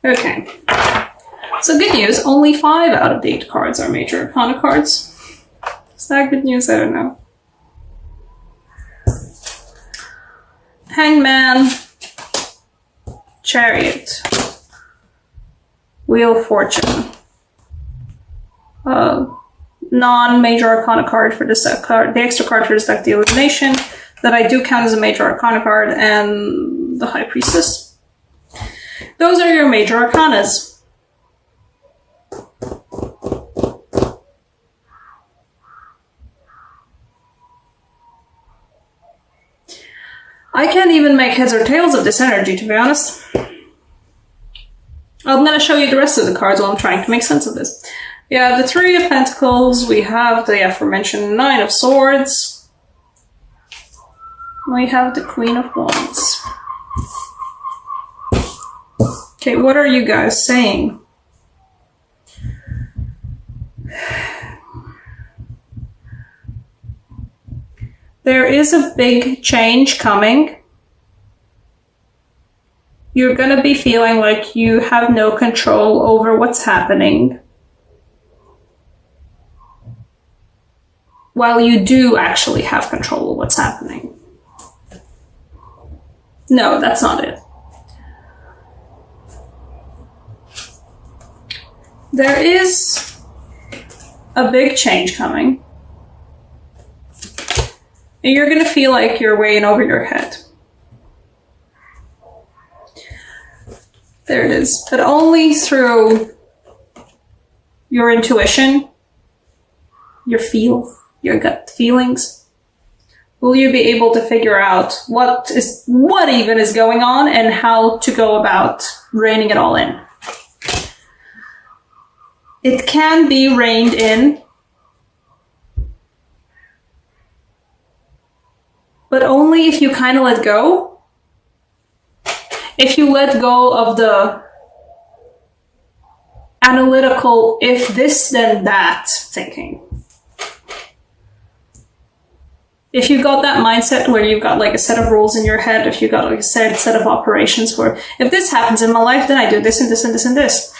Okay. So good news, only 5 out of the 8 cards are major arcana cards. Is that good news? I don't know. Hangman, Chariot, Wheel of Fortune, non-major arcana card for this card, the extra card for this deck, the Illumination, that I do count as a major arcana card, and the High Priestess. Those are your major arcanas. I can't even make heads or tails of this energy, to be honest. I'm going to show you the rest of the cards while I'm trying to make sense of this. We have the 3 of Pentacles, we have the aforementioned 9 of Swords, we have the Queen of Wands. Okay, what are you guys saying? There is a big change coming. You're going to be feeling like you have no control over what's happening, while you do actually have control of what's happening. No, that's not it. There is a big change coming. And you're going to feel like you're way in over your head. There it is. But only through your intuition, your gut feelings, will you be able to figure out what even is going on and how to go about reining it all in. It can be reined in, but only if you kind of let go. If you let go of the analytical, if this then that thinking. If you got that mindset where you've got like a set of rules in your head, if you got like a set of operations where if this happens in my life, then I do this and this and this and this.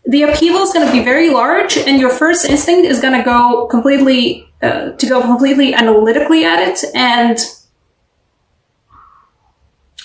The upheaval is going to be very large, and your first instinct is going to go completely analytically at it, and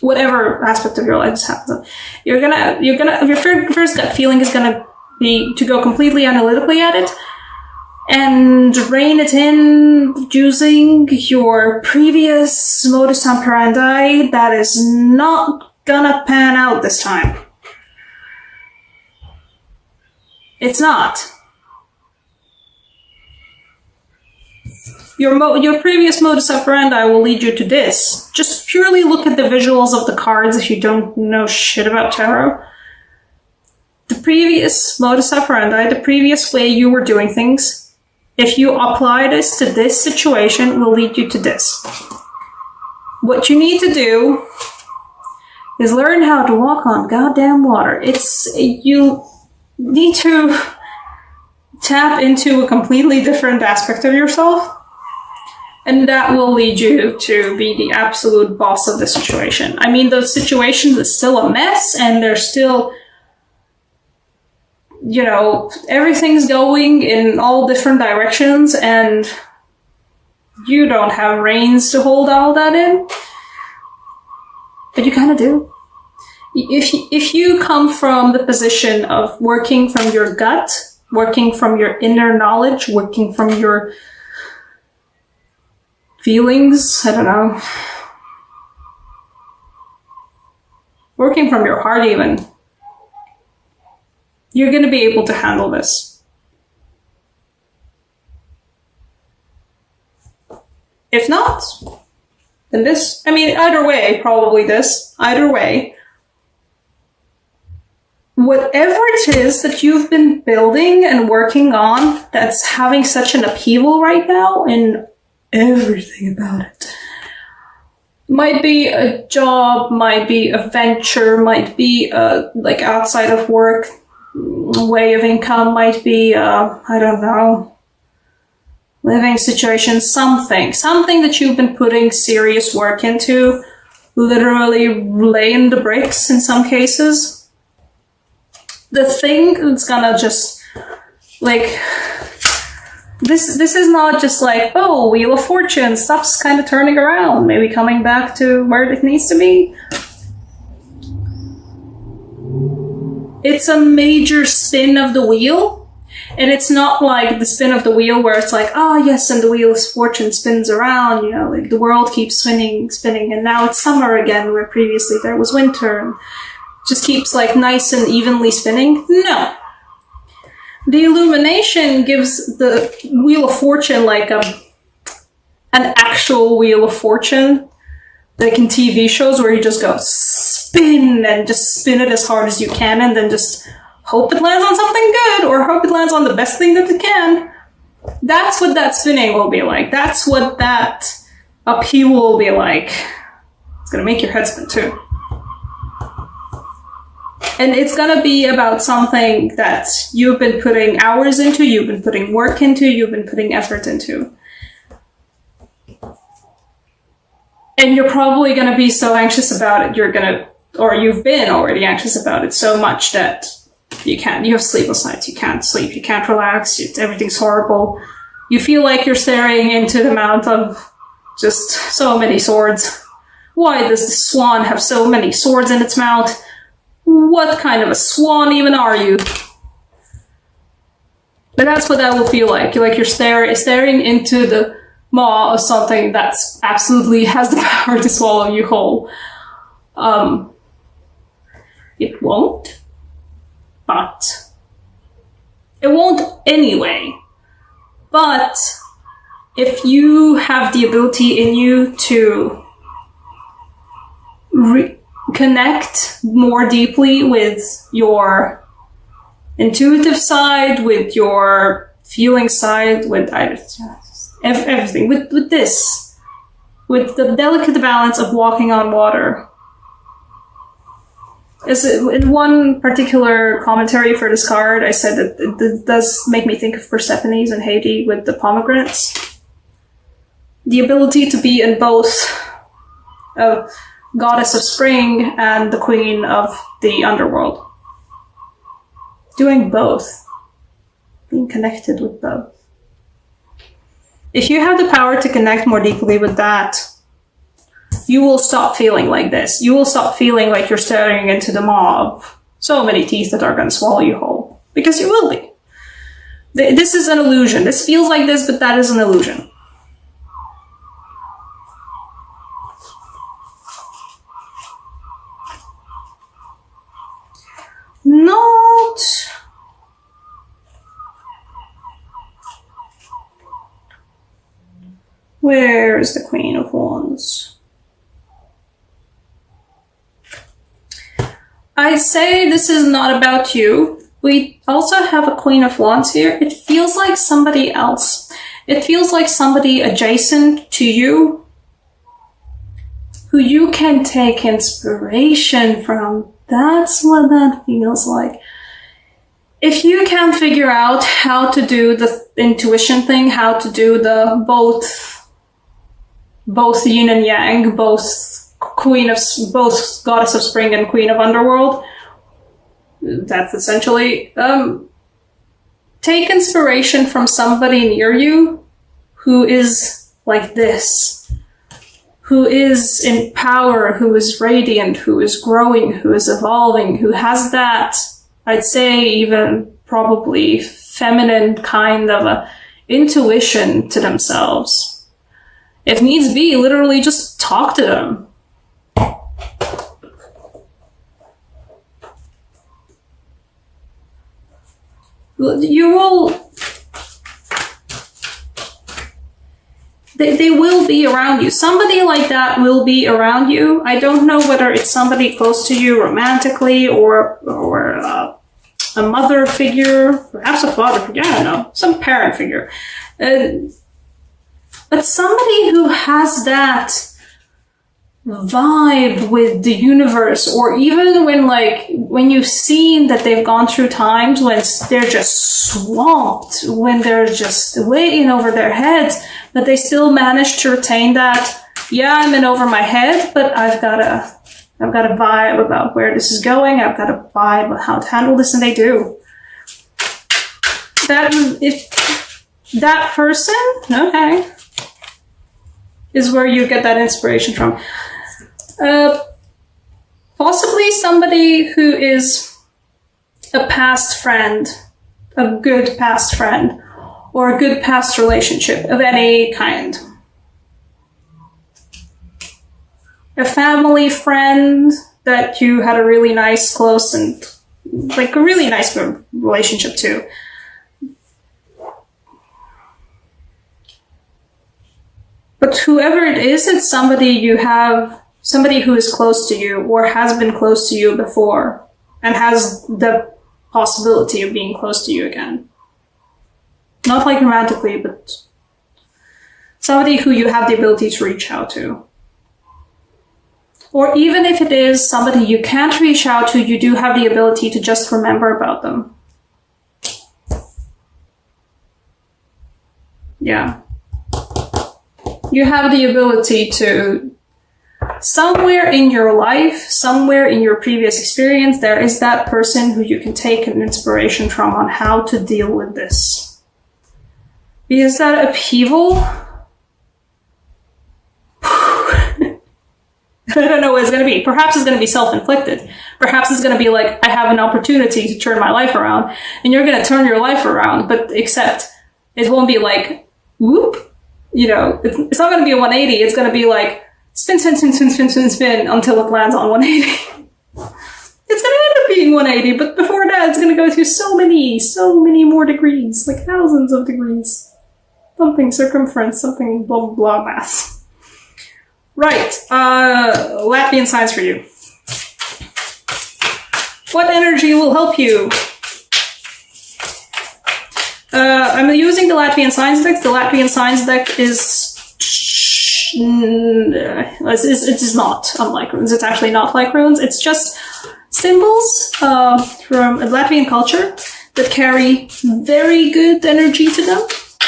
whatever aspect of your life is happening, your first gut feeling is gonna be to go completely analytically at it and rein it in using your previous modus operandi that is not gonna pan out this time. It's not. Your previous modus operandi will lead you to this. Just purely look at the visuals of the cards if you don't know shit about tarot. The previous modus operandi, the previous way you were doing things, if you apply this to this situation, will lead you to this. What you need to do is learn how to walk on goddamn water. You need to tap into a completely different aspect of yourself. And that will lead you to be the absolute boss of the situation. I mean, the situation is still a mess, and there's still, everything's going in all different directions, and you don't have reins to hold all that in. But you kind of do. If you come from the position of working from your gut, working from your inner knowledge, working from your feelings, I don't know. Working from your heart even. You're going to be able to handle this. If not, then this. I mean, either way, probably this. Either way. Whatever it is that you've been building and working on that's having such an upheaval right now in everything about it. Might be a job, might be a venture, might be like outside of work way of income, might be I don't know, living situation, something that you've been putting serious work into, literally laying the bricks in some cases. the thing that's gonna just, like, this is not just like, oh, Wheel of Fortune, stuff's kind of turning around, maybe coming back to where it needs to be. It's a major spin of the wheel, and it's not like the spin of the wheel where it's like, oh yes, and the Wheel of Fortune spins around, you know, like the world keeps spinning, and now it's summer again, where previously there was winter, and just keeps like nice and evenly spinning. No. The illumination gives the Wheel of Fortune like an actual Wheel of Fortune, like in TV shows where you just go spin and just spin it as hard as you can and then just hope it lands on something good or hope it lands on the best thing that it can. That's what that spinning will be like. That's what that upheaval will be like. It's gonna make your head spin too. And it's gonna be about something that you've been putting hours into, you've been putting work into, you've been putting effort into. And you're probably gonna be so anxious about it, you've been already anxious about it so much that you have sleepless nights, you can't sleep, you can't relax, everything's horrible. You feel like you're staring into the mouth of just so many swords. Why does the swan have so many swords in its mouth? What kind of a swan even are you? But that's what that will feel like. You're staring into the maw of something that's absolutely has the power to swallow you whole. It won't, but it won't anyway. But if you have the ability in you to connect more deeply with your intuitive side, with your feeling side, with everything, with the delicate balance of walking on water. In one particular commentary for this card, I said that it does make me think of Persephone's and Haiti with the pomegranates. The ability to be in both a goddess of spring and the queen of the underworld. Doing both. Being connected with both. If you have the power to connect more deeply with that, you will stop feeling like this. You will stop feeling like you're staring into the maw of so many teeth that are going to swallow you whole. Because you will be. This is an illusion. This feels like this, but that is an illusion. Not... Where is the Queen of Wands? I'd say this is not about you. We also have a Queen of Wands here. It feels like somebody else. It feels like somebody adjacent to you who you can take inspiration from. That's what that feels like. If you can't figure out how to do the intuition thing, how to do the both yin and yang, both goddess of spring and queen of underworld, that's essentially, take inspiration from somebody near you who is like this, who is in power, who is radiant, who is growing, who is evolving, who has that, I'd say even probably feminine kind of a intuition to themselves. If needs be, literally just talk to them. You will... They will be around you. Somebody like that will be around you. I don't know whether it's somebody close to you romantically or a mother figure, perhaps a father figure, I don't know, some parent figure. But somebody who has that vibe with the universe, or even when you've seen that they've gone through times when they're just swamped, when they're just way in over their heads, but they still manage to retain that, yeah, I'm in over my head, but I've gotta I've got a vibe about where this is going. I've got a vibe of how to handle this, and they do. If that person, okay, is where you get that inspiration from. Possibly somebody who is a past friend, a good past friend, or a good past relationship of any kind. A family friend that you had a really nice, close, and like a really nice relationship to. But whoever it is, it's somebody who is close to you or has been close to you before and has the possibility of being close to you again. Not like romantically, but somebody who you have the ability to reach out to. Or even if it is somebody you can't reach out to, you do have the ability to just remember about them. Yeah. You have the ability to, somewhere in your life, somewhere in your previous experience, there is that person who you can take an inspiration from on how to deal with this. Because that upheaval, I don't know what it's going to be. Perhaps it's going to be self-inflicted. Perhaps it's going to be like, I have an opportunity to turn my life around, and you're going to turn your life around, but except it won't be like, whoop, you know, it's not going to be a 180. It's going to be like, spin, spin, spin, spin, spin, spin, spin, until it lands on 180. It's going to end up being 180, but before that, it's going to go through so many more degrees, like thousands of degrees. Something circumference, something blah, blah, blah mass. Right, Latvian signs for you. What energy will help you? I'm using the Latvian signs deck. The Latvian signs deck it is not unlike runes. It's actually not like runes. It's just symbols from Latvian culture that carry very good energy to them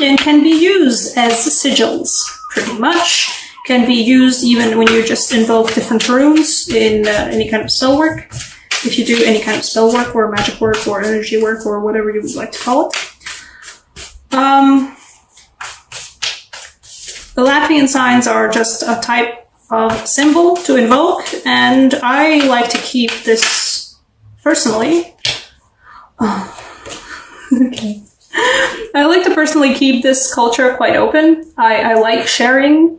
and can be used as sigils, pretty much. Can be used even when you just invoke different runes in any kind of spell work. If you do any kind of spell work or magic work or energy work or whatever you would like to call it. The Latvian signs are just a type of symbol to invoke, and I like to keep this personally. Okay. I like to personally keep this culture quite open. I like sharing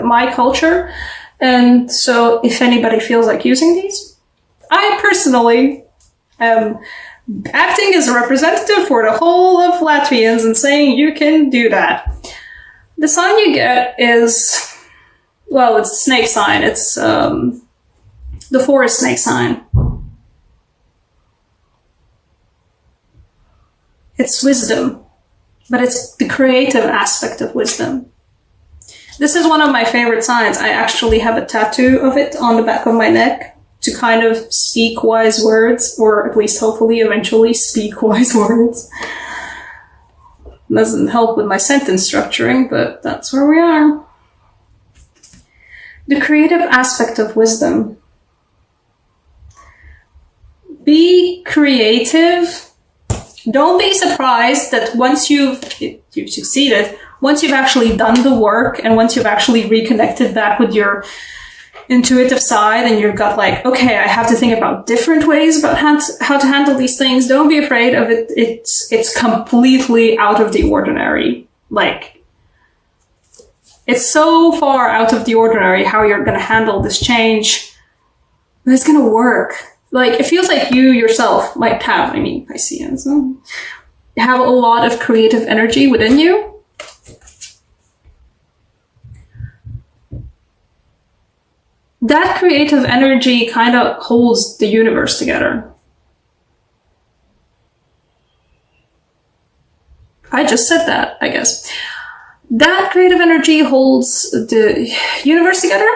my culture, and so if anybody feels like using these, I personally am acting as a representative for the whole of Latvians and saying you can do that. The sign you get is, well, it's a snake sign. It's the forest snake sign. It's wisdom, but it's the creative aspect of wisdom. This is one of my favorite signs. I actually have a tattoo of it on the back of my neck to kind of speak wise words, or at least hopefully eventually speak wise words. Doesn't help with my sentence structuring, but that's where we are. The creative aspect of wisdom. Be creative. Don't be surprised that once you've succeeded, once you've actually done the work and once you've actually reconnected back with your intuitive side and you've got like, okay, I have to think about different ways about how to handle these things. Don't be afraid of it. It's completely out of the ordinary. Like, it's so far out of the ordinary how you're going to handle this change. But it's going to work. Like, it feels like you yourself might have, Pisces, have a lot of creative energy within you. That creative energy kind of holds the universe together. I just said that, I guess. That creative energy holds the universe together.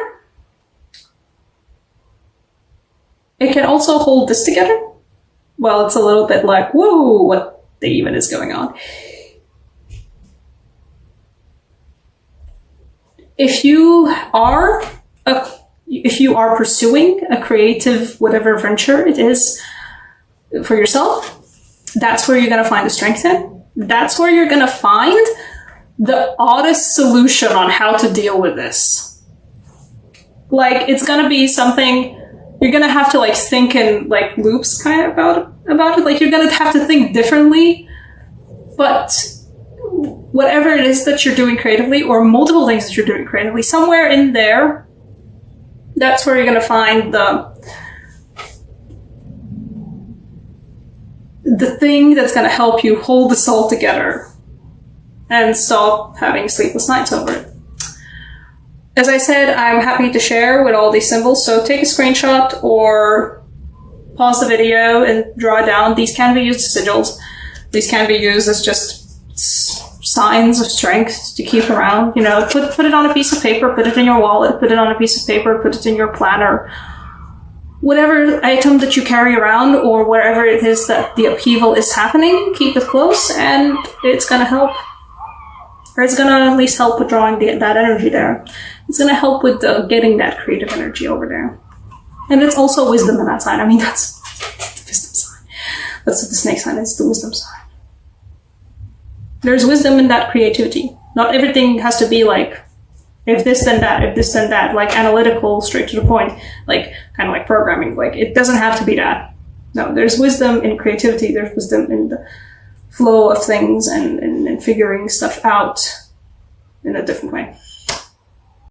It can also hold this together. Well, it's a little bit like, whoa, what even is going on? If you are if you are pursuing a creative, whatever venture it is for yourself, that's where you're going to find the strength in. That's where you're going to find the oddest solution on how to deal with this. Like, it's going to be something you're going to have to like think in like loops kind of about it. Like, you're going to have to think differently, but whatever it is that you're doing creatively, or multiple things that you're doing creatively, somewhere in there, that's where you're going to find the thing that's going to help you hold this all together and stop having sleepless nights over it. As I said, I'm happy to share with all these symbols, so take a screenshot or pause the video and draw it down. These can be used as sigils. These can be used as just signs of strength to keep around. You know, put it on a piece of paper, put it in your wallet, put it on a piece of paper, put it in your planner. Whatever item that you carry around, or wherever it is that the upheaval is happening, keep it close, and it's going to help. Or it's going to at least help with drawing that energy there. It's going to help with getting that creative energy over there. And it's also wisdom in that sign. I mean, that's the wisdom sign. That's what the snake sign is, the wisdom sign. There's wisdom in that creativity. Not everything has to be like, if this then that, if this then that, like analytical, straight to the point, like kind of like programming. Like, it doesn't have to be that. No, there's wisdom in creativity. There's wisdom in the flow of things and figuring stuff out in a different way.